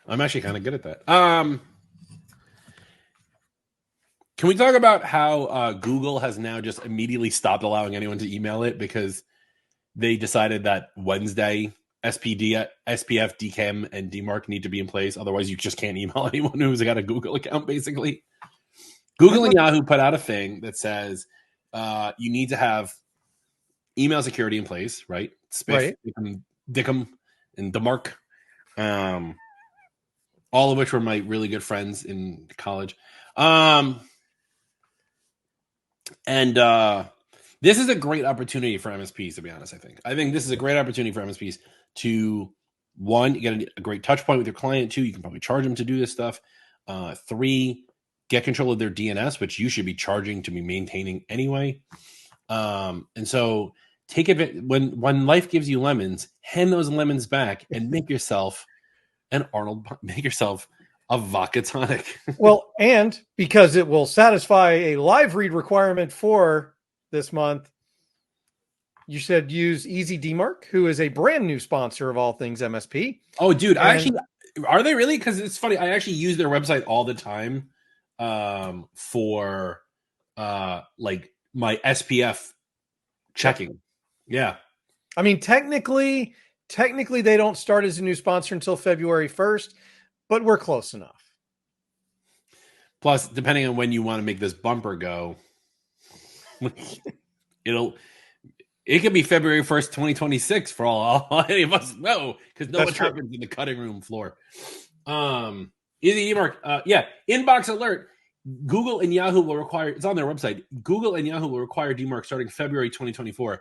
I'm actually kind of good at that. Can we talk about how Google has now just immediately stopped allowing anyone to email it because they decided that Wednesday SPF, DCAM, and DMARC need to be in place. Otherwise, you just can't email anyone who's got a Google account, basically. Google and Yahoo put out a thing that says you need to have email security in place, right? Spiff, right. Dickum, and DMARC, all of which were my really good friends in college. And this is a great opportunity for MSPs, to be honest. I think this is a great opportunity for MSPs to, one, get a great touch point with your client. Two, you can probably charge them to do this stuff. Three, get control of their DNS, which you should be charging to be maintaining anyway. And so take it when life gives you lemons, hand those lemons back and make yourself an Arnold. Make yourself a vodka tonic. Well, and because it will satisfy a live read requirement for this month, you should use Easy DMARC, who is a brand new sponsor of All Things MSP. Oh, dude, are they really? Because it's funny. I actually use their website all the time for like my SPF checking. Yeah. I mean, technically they don't start as a new sponsor until February 1st, but we're close enough. Plus, depending on when you want to make this bumper go, it could be February 1st, 2026 for all any of us know, because no one happens in the cutting room floor. Easy DMARC, inbox alert. Google and Yahoo will require, it's on their website, Google and Yahoo will require DMARC starting February 2024.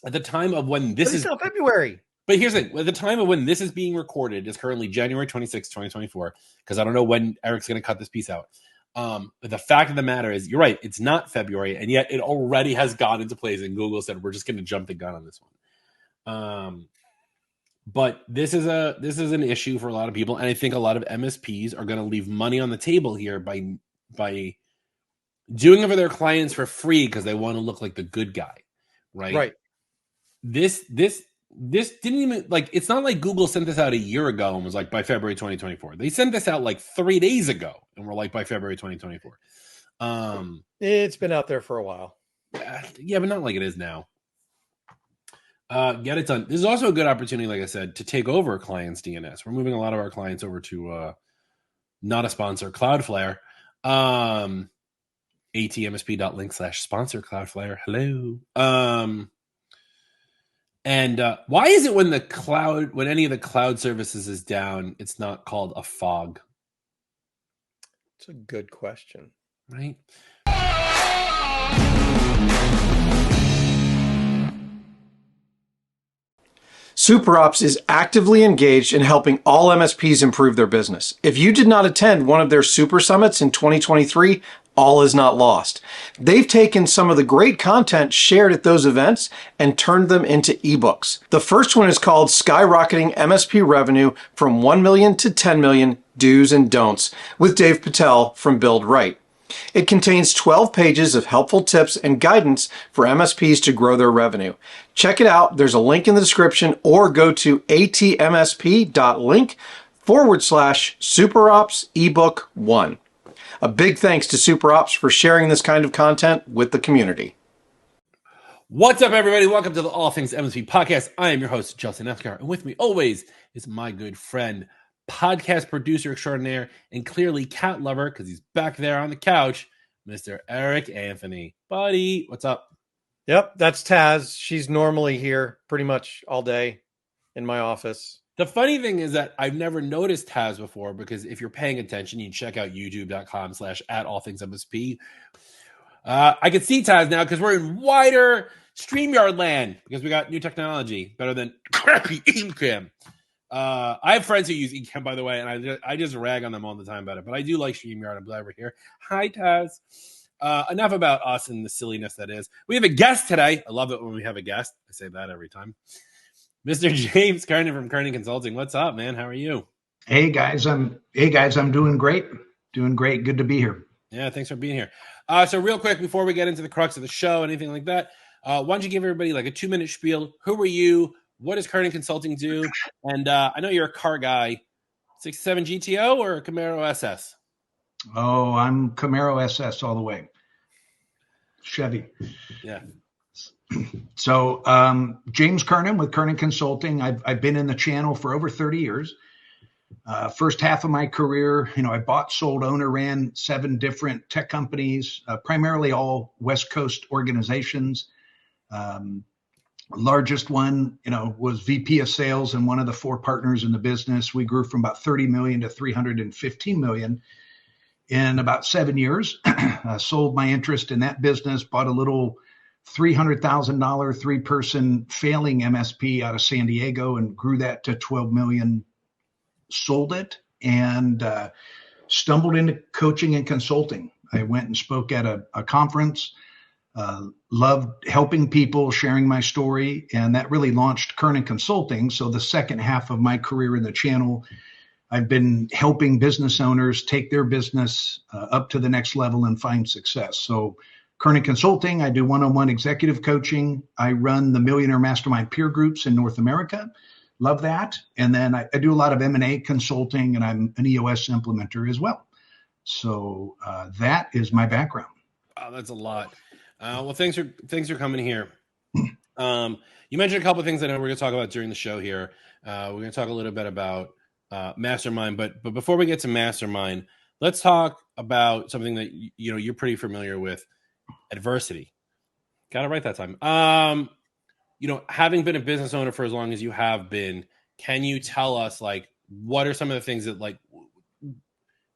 At the time of when this is February. But here's the thing. At the time of when this is being recorded is currently January 26, 2024, because I don't know when Eric's going to cut this piece out. But the fact of the matter is, you're right, it's not February, and yet it already has gone into place, and Google said, we're just going to jump the gun on this one. But this is an issue for a lot of people, and I think a lot of MSPs are going to leave money on the table here by doing it for their clients for free because they want to look like the good guy, right? Right. This didn't even, like, it's not like Google sent this out a year ago and was like, by February 2024. They sent this out like 3 days ago and we're like, by February 2024. It's been out there for a while. Yeah, but not like it is now. Get it done. This is also a good opportunity, like I said, to take over clients' DNS. We're moving a lot of our clients over to not a sponsor, Cloudflare. atmsp.link/sponsor Cloudflare. Hello. And why is it when any of the cloud services is down, it's not called a fog? It's a good question. Right? SuperOps is actively engaged in helping all MSPs improve their business. If you did not attend one of their Super Summits in 2023, all is not lost. They've taken some of the great content shared at those events and turned them into ebooks. The first one is called Skyrocketing MSP Revenue from 1 million to 10 million Do's and Don'ts with Dave Patel from Build Right. It contains 12 pages of helpful tips and guidance for MSPs to grow their revenue. Check it out. There's a link in the description, or go to atmsp.link/SuperOps ebook 1. A big thanks to SuperOps for sharing this kind of content with the community. What's up, everybody? Welcome to the All Things MSP podcast. I am your host, Justin Esgar, and with me always is my good friend, podcast producer extraordinaire, and clearly cat lover, because he's back there on the couch, Mr. Eric Anthony. Buddy, what's up? Yep, that's Taz. She's normally here pretty much all day in my office. The funny thing is that I've never noticed Taz before, because if you're paying attention, you check out youtube.com/@allthingsmsp. I can see Taz now because we're in wider StreamYard land because we got new technology better than crappy Encam. I have friends who use Encam, by the way, and I just rag on them all the time about it, but I do like StreamYard. I'm glad we're here. Hi, Taz. Enough about us and the silliness that is. We have a guest today. I love it when we have a guest. I say that every time. Mr. James Kernan from Kernan Consulting. What's up, man? How are you? Hey guys, I'm doing great. Doing great. Good to be here. Yeah, thanks for being here. So real quick, before we get into the crux of the show, anything like that, why don't you give everybody like a 2-minute spiel? Who are you? What does Kernan Consulting do? And I know you're a car guy, 67 GTO or a Camaro SS? Oh, I'm Camaro SS all the way. Chevy. Yeah. So James Kernan with Kernan Consulting. I've been in the channel for over 30 years. First half of my career, I bought, sold, owner, ran 7 different tech companies, primarily all West Coast organizations. Largest one, was VP of sales and one of the 4 partners in the business. We grew from about 30 million to 315 million in about 7 years. Sold my interest in that business, bought a little $300,000 3-person failing MSP out of San Diego and grew that to 12 million. Sold it and stumbled into coaching and consulting. I went and spoke at a conference. Loved helping people, sharing my story, and that really launched Kernan Consulting. So the second half of my career in the channel, I've been helping business owners take their business up to the next level and find success. So Kernan Consulting, I do one-on-one executive coaching. I run the Millionaire Mastermind peer groups in North America. Love that. And then I do a lot of M&A consulting, and I'm an EOS implementer as well. So that is my background. Wow, that's a lot. Well, thanks for coming here. You mentioned a couple of things I know we're going to talk about during the show here. We're going to talk a little bit about Mastermind, but before we get to Mastermind, let's talk about something that you're pretty familiar with: adversity. Got it right that time. Having been a business owner for as long as you have been, can you tell us what are some of the things that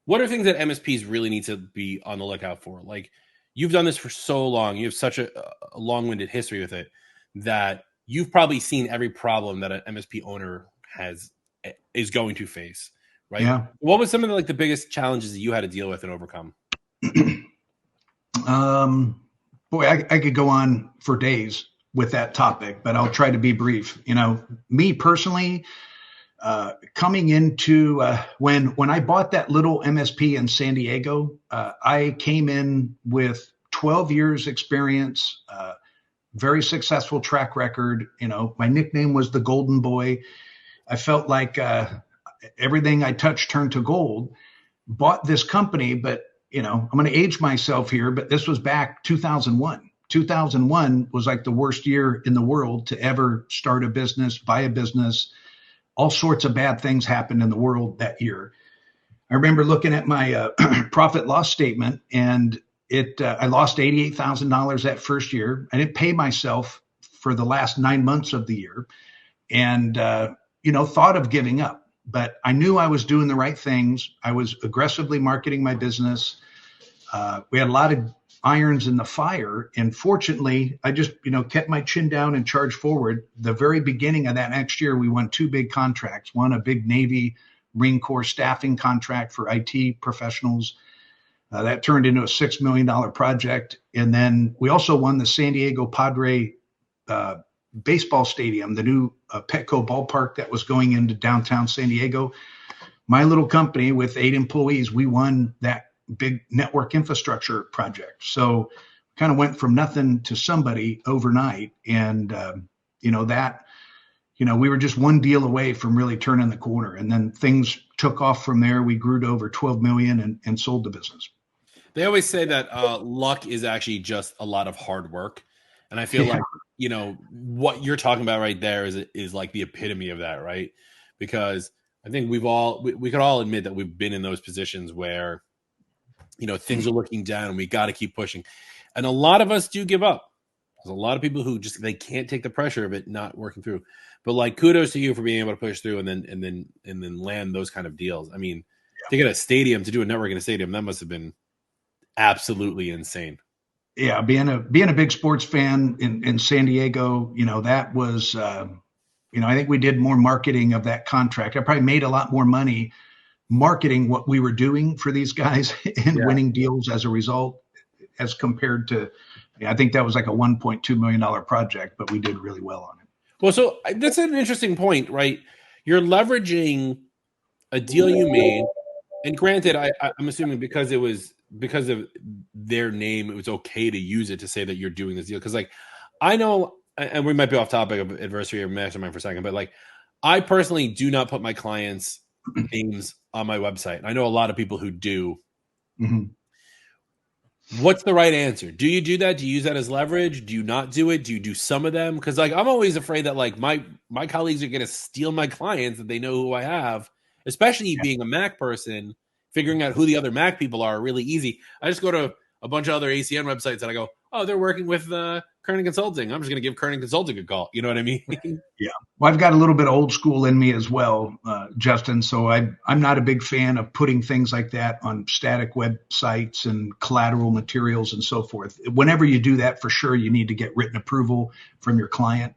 what are things that MSPs really need to be on the lookout for? You've done this for so long. You have such a long-winded history with it that you've probably seen every problem that an MSP owner is going to face, right? Yeah. What was some of the biggest challenges that you had to deal with and overcome? Boy, I could go on for days with that topic, but I'll try to be brief. Me personally, coming into when I bought that little MSP in San Diego, I came in with 12 years experience, very successful track record. My nickname was the Golden Boy. I felt like everything I touched turned to gold. Bought this company, but I'm going to age myself here, but this was back 2001. 2001 was the worst year in the world to ever start a business, buy a business. All sorts of bad things happened in the world that year. I remember looking at my profit loss statement, and I lost $88,000 that first year. I didn't pay myself for the last 9 months of the year, and thought of giving up. But I knew I was doing the right things. I was aggressively marketing my business. We had a lot of irons in the fire. And fortunately, I just, kept my chin down and charged forward. The very beginning of that next year, we won 2 big contracts. One, a big Navy Marine Corps staffing contract for IT professionals. That turned into a $6 million project. And then we also won the San Diego Padre baseball stadium, the new Petco ballpark that was going into downtown San Diego. My little company with 8 employees, we won that big network infrastructure project. So kind of went from nothing to somebody overnight. And, we were just one deal away from really turning the corner. And then things took off from there. We grew to over 12 million and sold the business. They always say that luck is actually just a lot of hard work. And I feel like, what you're talking about right there is like the epitome of that, right? Because I think we could all admit that we've been in those positions where, things are looking down and we got to keep pushing. And a lot of us do give up. There's a lot of people who they can't take the pressure of it not working through. But kudos to you for being able to push through and then land those kind of deals. I mean, to get a stadium, to do a network in a stadium, that must have been absolutely insane. Yeah, being a big sports fan in San Diego, that was I think we did more marketing of that contract. I probably made a lot more money marketing what we were doing for these guys and winning deals as a result, as compared to, I think that was like a $1.2 million project, but we did really well on it. Well, so that's an interesting point, right? You're leveraging a deal you made, and granted, I'm assuming because of their name, it was okay to use it to say that you're doing this deal. Because I know, and we might be off topic of adversary or Mastermind for a second, but I personally do not put my clients themes on my website. I know a lot of people who do. Mhm. What's the right answer? Do you do that? Do you use that as leverage? Do you not do it? Do you do some of them? Because like I'm always afraid that like my colleagues are going to steal my clients that they know who I have, especially being a Mac person. Figuring out who the other Mac people are really easy. I just go to a bunch of other ACN websites and I go, oh, they're working with Kernan Consulting. I'm just going to give Kernan Consulting a call. You know what I mean? Yeah. Well, I've got a little bit of old school in me as well, Justin. So I'm not a big fan of putting things like that on static websites and collateral materials and so forth. Whenever you do that, for sure, you need to get written approval from your client.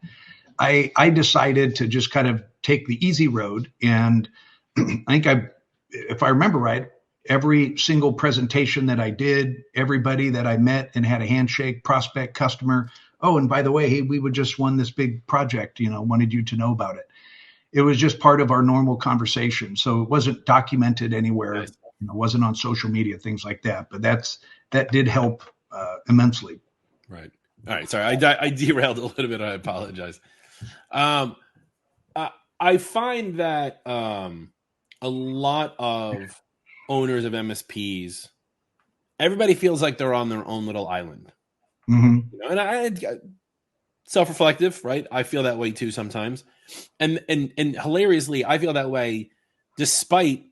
I decided to just kind of take the easy road. And I think if I remember right, every single presentation that I did, everybody that I met and had a handshake, prospect, customer, oh, and by the way, hey, we would just won this big project, wanted you to know about it. It was just part of our normal conversation. So it wasn't documented anywhere. Nice. It wasn't on social media, things like that. But that did help immensely. Right. All right. Sorry. I derailed a little bit. I apologize. I find that a lot of owners of MSPs, everybody feels like they're on their own little island. Mm-hmm. And I self-reflective, right? I feel that way too sometimes. And hilariously, I feel that way despite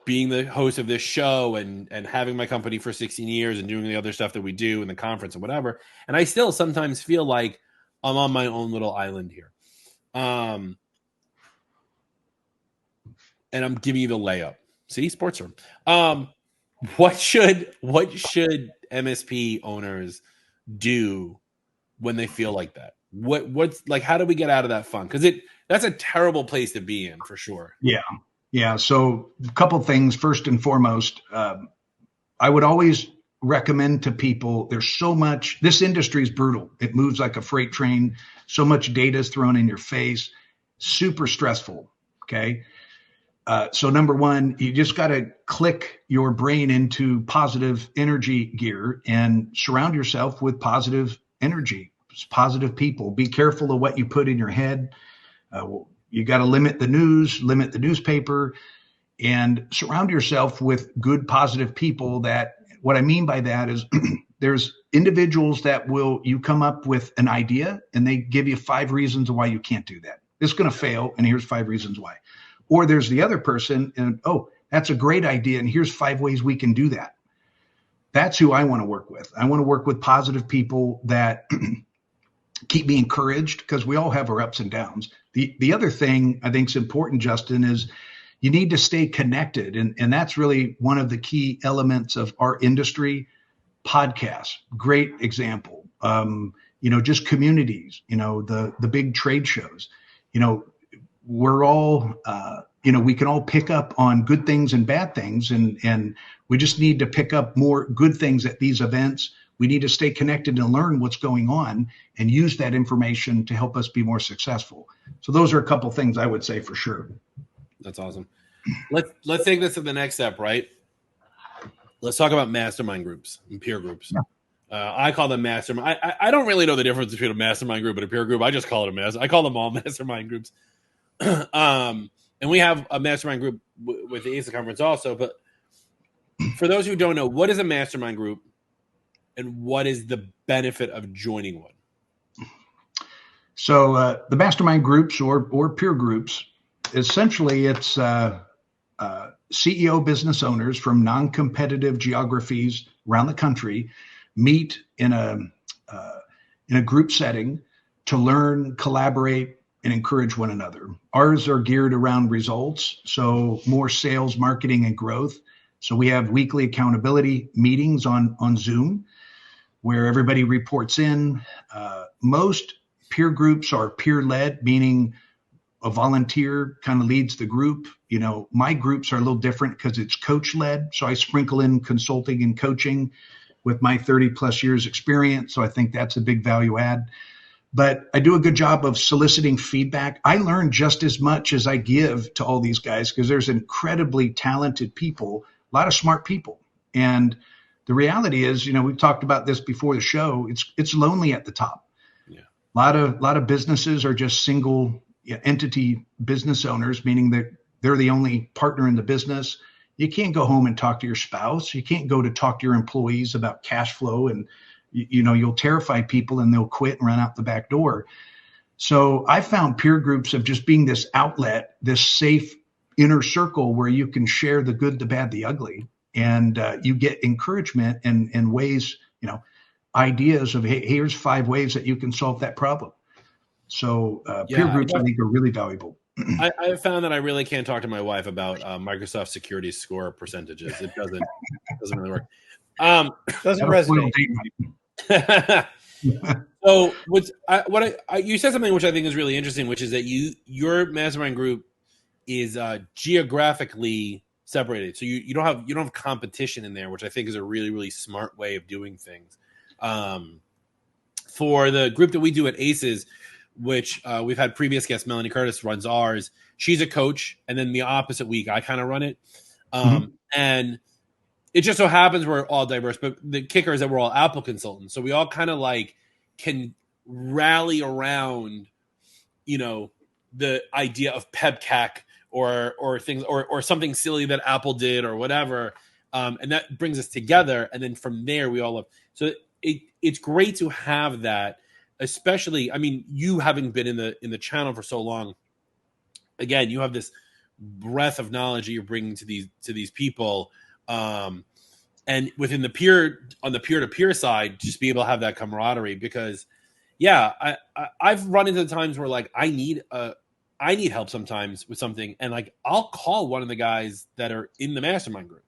being the host of this show and having my company for 16 years and doing the other stuff that we do in the conference and whatever. And I still sometimes feel like I'm on my own little island here. And I'm giving you the layup. See, sports room. What should MSP owners do when they feel like that? What's like, how do we get out of that funk? Because that's a terrible place to be in for sure. Yeah. So a couple things. First and foremost, I would always recommend to people, there's so much, this industry is brutal. It moves like a freight train. So much data is thrown in your face, super stressful. Okay. So number one, you just got to click your brain into positive energy gear and surround yourself with positive energy, positive people. Be careful of what you put in your head. You got to limit the news, limit the newspaper, and surround yourself with good, positive people. That what I mean by that is there's individuals that you come up with an idea and they give you 5 reasons why you can't do that. It's going to fail. And here's 5 reasons why. Or there's the other person and, oh, that's a great idea. And here's 5 ways we can do that. That's who I want to work with. I want to work with positive people that keep me encouraged, because we all have our ups and downs. The other thing I think is important, Justin, is you need to stay connected. And that's really one of the key elements of our industry. Podcasts, great example. Just communities, the big trade shows, we're all, we can all pick up on good things and bad things. And we just need to pick up more good things at these events. We need to stay connected and learn what's going on and use that information to help us be more successful. So those are a couple things I would say for sure. That's awesome. Let's take this to the next step, right? Let's talk about mastermind groups and peer groups. Yeah. I call them mastermind. I don't really know the difference between a mastermind group and a peer group. I just call it I call them all mastermind groups. And we have a mastermind group with the ACE conference also. But for those who don't know, what is a mastermind group and what is the benefit of joining one? So the mastermind groups or peer groups, essentially it's CEO business owners from non-competitive geographies around the country meet in a group setting to learn, collaborate, and encourage one another. Ours are geared around results, so more sales, marketing, and growth. So we have weekly accountability meetings on Zoom where everybody reports in. Most peer groups are peer-led, meaning a volunteer kind of leads the group. My groups are a little different because it's coach-led. So I sprinkle in consulting and coaching with my 30 plus years experience. So I think that's a big value add. But I do a good job of soliciting feedback. I learn just as much as I give to all these guys because there's incredibly talented people, a lot of smart people. And the reality is, we've talked about this before the show. It's lonely at the top. Yeah. A lot of businesses are just single entity business owners, meaning that they're the only partner in the business. You can't go home and talk to your spouse. You can't go to talk to your employees about cash flow, and you'll terrify people and they'll quit and run out the back door. So I found peer groups of just being this outlet, this safe inner circle where you can share the good, the bad, the ugly, and you get encouragement and ways, ideas of, hey, here's 5 ways that you can solve that problem. So peer groups, I think, are really valuable. I have found that I really can't talk to my wife about Microsoft security score percentages. It doesn't really work. Doesn't resonate. So you said something which I think is really interesting, which is that your mastermind group is geographically separated. So you don't have competition in there, which I think is a really, really smart way of doing things. For the group that we do at ACES, which we've had previous guest Melanie Curtis runs ours. She's a coach, and then the opposite week I kind of run it. And it just so happens we're all diverse, but the kicker is that we're all Apple consultants. So we all kind of like can rally around, the idea of PEBCAC or things or something silly that Apple did or whatever. And that brings us together. And then from there we all love. So it's great to have that. Especially, I mean, you having been in the channel for so long, again, you have this breadth of knowledge that you're bringing to these people, and within the peer-to-peer side, just be able to have that camaraderie. Because, I've run into times where like I need help sometimes with something, and like I'll call one of the guys that are in the mastermind group,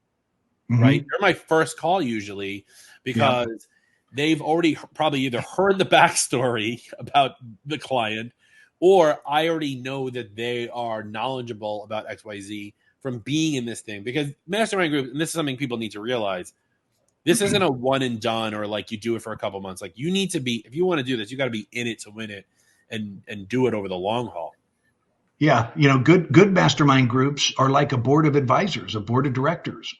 right? They're my first call usually because they've already probably either heard the backstory about the client, or I already know that they are knowledgeable about XYZ from being in this thing. Because mastermind group, and this is something people need to realize, this isn't a one and done or like you do it for a couple months. Like you need to be, if you want to do this, you got to be in it to win it and do it over the long haul. Yeah. Good mastermind groups are like a board of advisors, a board of directors.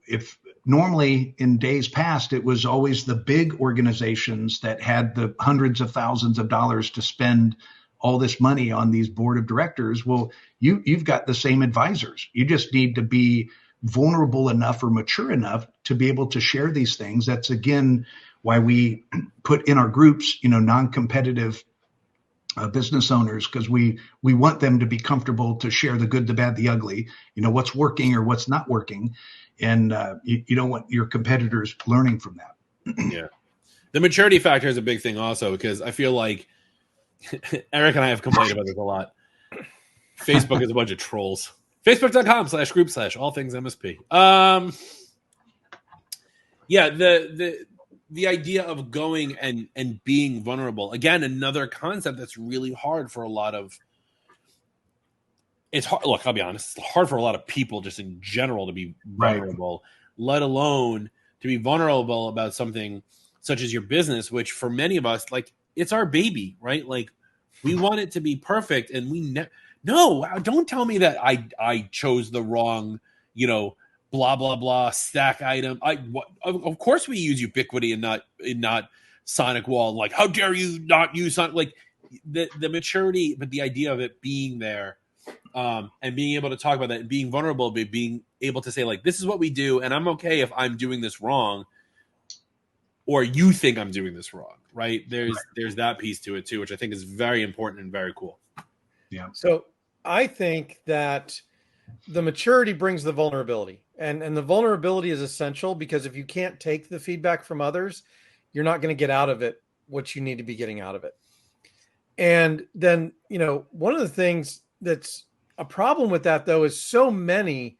If normally in days past, it was always the big organizations that had the hundreds of thousands of dollars to spend all this money on these board of directors. Well, you've got the same advisors. You just need to be vulnerable enough or mature enough to be able to share these things. That's, again, why we put in our groups, non-competitive business owners, because we want them to be comfortable to share the good, the bad, the ugly, what's working or what's not working. And you don't want your competitors learning from that. Yeah. The maturity factor is a big thing also, because I feel like Eric and I have complained about this a lot. Facebook is a bunch of trolls. Facebook.com/group/all things MSP. The idea of going and being vulnerable. Again, another concept that's really hard for a lot of, it's hard. Look, I'll be honest. It's hard for a lot of people just in general to be vulnerable, let alone to be vulnerable about something such as your business, which for many of us, like, it's our baby, right? Like, we want it to be perfect, and no, don't tell me that I chose the wrong, blah blah blah stack item. Of course we use Ubiquity and not Sonic Wall. Like, how dare you not use Sonic? Like, the maturity, but the idea of it being there, and being able to talk about that and being vulnerable, but being able to say, like, this is what we do, and I'm okay if I'm doing this wrong, or you think I'm doing this wrong, right? There's that piece to it too, which I think is very important and very cool. Yeah. So I think that the maturity brings the vulnerability, and the vulnerability is essential, because if you can't take the feedback from others, you're not going to get out of it what you need to be getting out of it. And then, one of the things that's a problem with that, though, is so many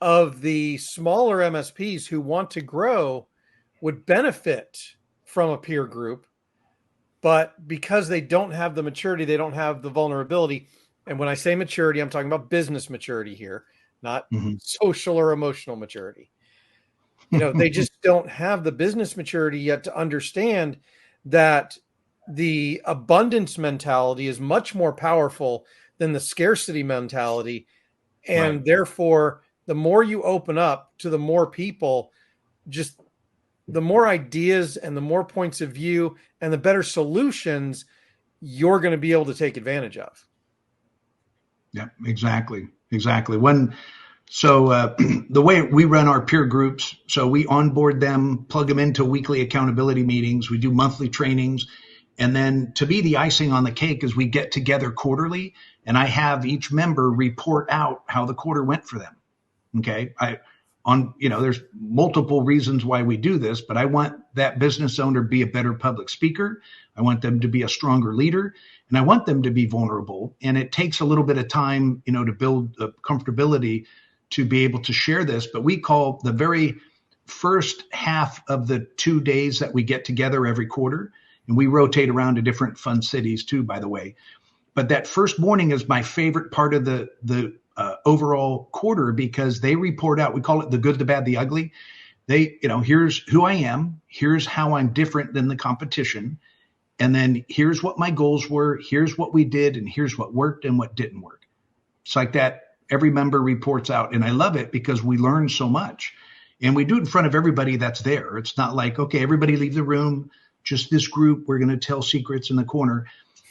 of the smaller MSPs who want to grow would benefit from a peer group, but because they don't have the maturity, they don't have the vulnerability. And when I say maturity, I'm talking about business maturity here, not social or emotional maturity. They just don't have the business maturity yet to understand that the abundance mentality is much more powerful than the scarcity mentality. And therefore, the more you open up to the more people, just the more ideas and the more points of view and the better solutions you're going to be able to take advantage of. Yeah, exactly. Exactly. The way we run our peer groups, so we onboard them, plug them into weekly accountability meetings. We do monthly trainings. And then to be the icing on the cake is we get together quarterly and I have each member report out how the quarter went for them. Okay. There's multiple reasons why we do this, but I want that business owner to be a better public speaker. I want them to be a stronger leader, and I want them to be vulnerable. And it takes a little bit of time, to build the comfortability to be able to share this. But we call the very first half of the 2 days that we get together every quarter, and we rotate around to different fun cities too, by the way. But that first morning is my favorite part of the overall quarter because they report out. We call it the good, the bad, the ugly. Here's who I am. Here's how I'm different than the competition. And then here's what my goals were. Here's what we did. And here's what worked and what didn't work. It's like that. Every member reports out. And I love it because we learn so much. And we do it in front of everybody that's there. It's not like, okay, everybody leave the room. Just this group. We're going to tell secrets in the corner.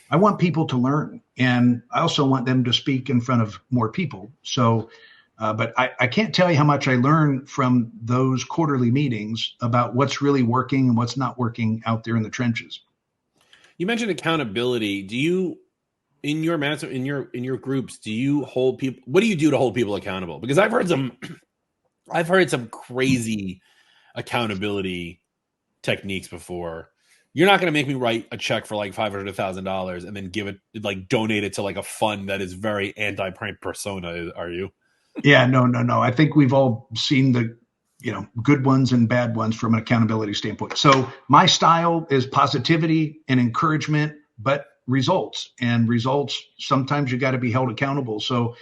I want people to learn, and I also want them to speak in front of more people. So, but I can't tell you how much I learned from those quarterly meetings about what's really working and what's not working out there in the trenches. You mentioned accountability. Do you, in your groups, do you hold people? What do you do to hold people accountable? Because I've heard some crazy accountability techniques before. You're not going to make me write a check for like $500,000 and then donate it to like a fund that is very anti-prank persona. Are you? Yeah, no. I think we've all seen the, good ones and bad ones from an accountability standpoint. So my style is positivity and encouragement, but results, sometimes you got to be held accountable. So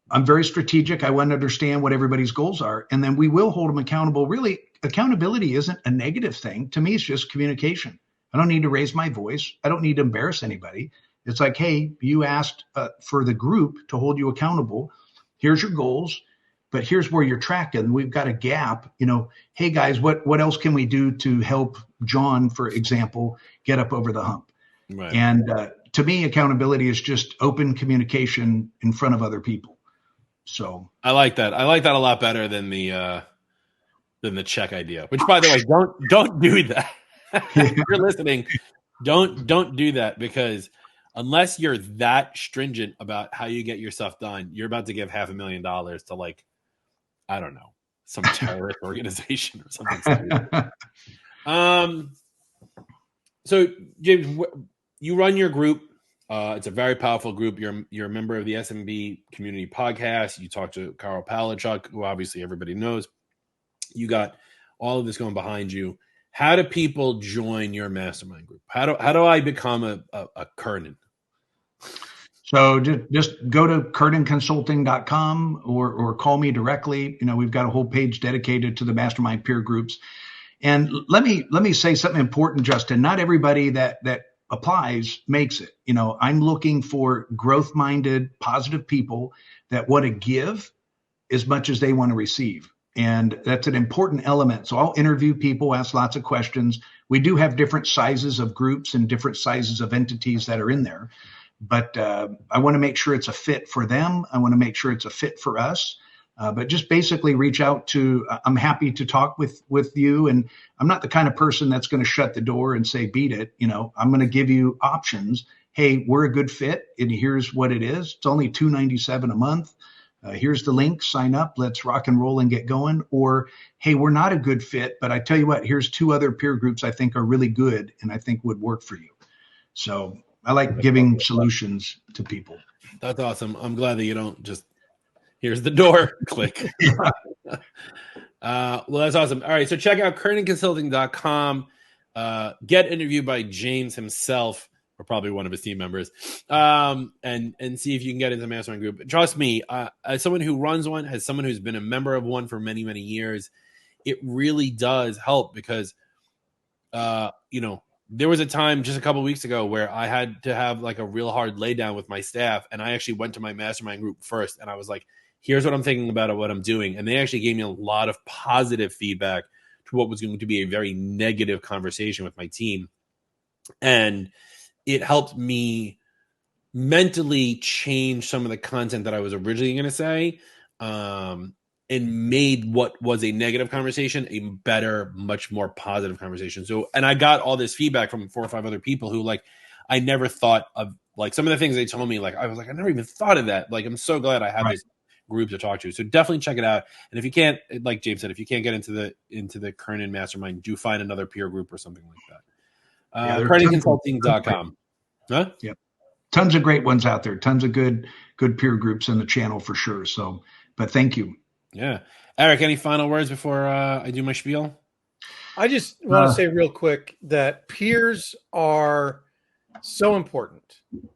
I'm very strategic. I want to understand what everybody's goals are, and then we will hold them accountable. Really, accountability isn't a negative thing. To me, it's just communication. I don't need to raise my voice. I don't need to embarrass anybody. It's like, hey, you asked for the group to hold you accountable. Here's your goals, but here's where you're tracking. We've got a gap. Hey guys, what else can we do to help John, for example, get up over the hump? Right. And to me, accountability is just open communication in front of other people. So I like that. I like that a lot better than the check idea. Which, by the way, don't do that. If you're listening, don't do that, because unless you're that stringent about how you get your stuff done, you're about to give $500,000 to, like, I don't know, some terrorist organization or something. So James, you run your group. It's a very powerful group. You're a member of the SMB Community Podcast. You talk to Carl Palachuk, who obviously everybody knows. You got all of this going behind you. How do people join your mastermind group? How do I become a Kernan? So just go to KernanConsulting.com or call me directly. We've got a whole page dedicated to the mastermind peer groups. And let me say something important, Justin. Not everybody that applies makes it. I'm looking for growth-minded, positive people that want to give as much as they want to receive. And that's an important element. So I'll interview people, ask lots of questions. We do have different sizes of groups and different sizes of entities that are in there. But I want to make sure it's a fit for them. I want to make sure it's a fit for us. But just basically reach out to, I'm happy to talk with you. And I'm not the kind of person that's going to shut the door and say, beat it. I'm going to give you options. Hey, we're a good fit, and here's what it is. It's only $297 a month. Here's the link, sign up, let's rock and roll and get going. Or, hey, we're not a good fit, but I tell you what, here's 2 other peer groups I think are really good and I think would work for you. So I like giving solutions to people. That's awesome. I'm glad that you don't just, here's the door, click. Well, that's awesome. All right, so check out KernanConsulting.com. Get interviewed by James himself, or probably one of his team members, and see if you can get into the mastermind group. Trust me, as someone who runs one, as someone who's been a member of one for many, many years, it really does help because, there was a time just a couple of weeks ago where I had to have like a real hard lay down with my staff, and I actually went to my mastermind group first, and I was like, here's what I'm thinking about what I'm doing. And they actually gave me a lot of positive feedback to what was going to be a very negative conversation with my team. And it helped me mentally changed some of the content that I was originally going to say, and made what was a negative conversation a better, much more positive conversation. So, and I got all this feedback from 4 or 5 other people who, like, I never thought of, like, some of the things they told me, like, I was like, I never even thought of that. Like, I'm so glad I have this group to talk to. So definitely check it out. And if you can't, like James said, if you can't get into the Kernan Mastermind, do find another peer group or something like that. KernanConsulting.com. Huh? Yeah. Tons of great ones out there. Tons of good peer groups in the channel for sure. So, but thank you. Yeah. Eric, any final words before I do my spiel? I just want to say real quick that peers are so important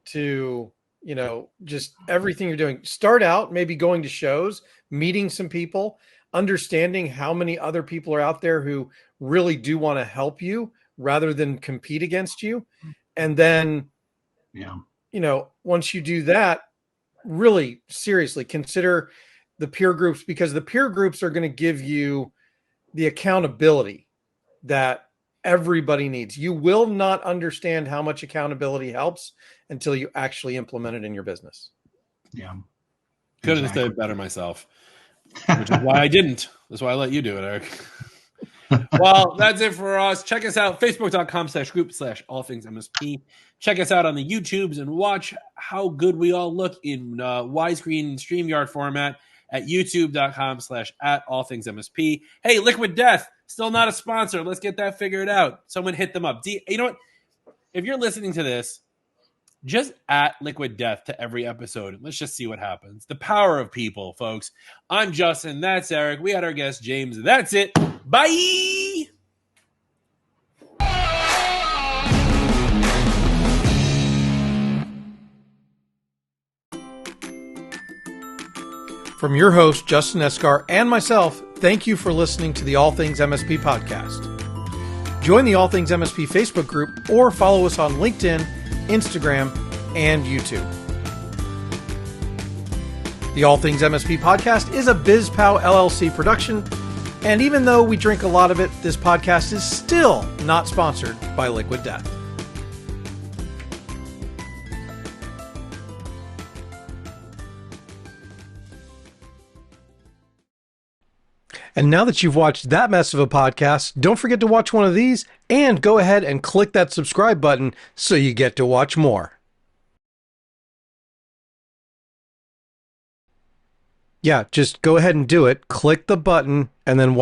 to, you know, just everything you're doing. Start out maybe going to shows, meeting some people, understanding how many other people are out there who really do want to help you rather than compete against you. And then, you know, once you do that, really seriously consider the peer groups, because the peer groups are going to give you the accountability that everybody needs. You will not understand how much accountability helps until you actually implement it in your business. Yeah. Couldn't have said it better myself, which is why I didn't. That's why I let you do it, Eric. Well, that's it for us. Check us out, facebook.com/group/all things MSP. Check us out on the YouTubes and watch how good we all look in widescreen StreamYard format at youtube.com/all things MSP. Hey, Liquid Death, still not a sponsor. Let's get that figured out. Someone hit them up. You know what? If you're listening to this, just at Liquid Death to every episode. Let's just see what happens. The power of people, folks. I'm Justin. That's Eric. We had our guest, James. That's it. Bye. From your host, Justin Esgar, and myself, thank you for listening to the All Things MSP podcast. Join the All Things MSP Facebook group or follow us on LinkedIn, Instagram, and YouTube. The All Things MSP podcast is a BizPow LLC production, and even though we drink a lot of it, this podcast is still not sponsored by Liquid Death. And now that you've watched that mess of a podcast, don't forget to watch one of these and go ahead and click that subscribe button so you get to watch more. Yeah, just go ahead and do it. Click the button and then watch.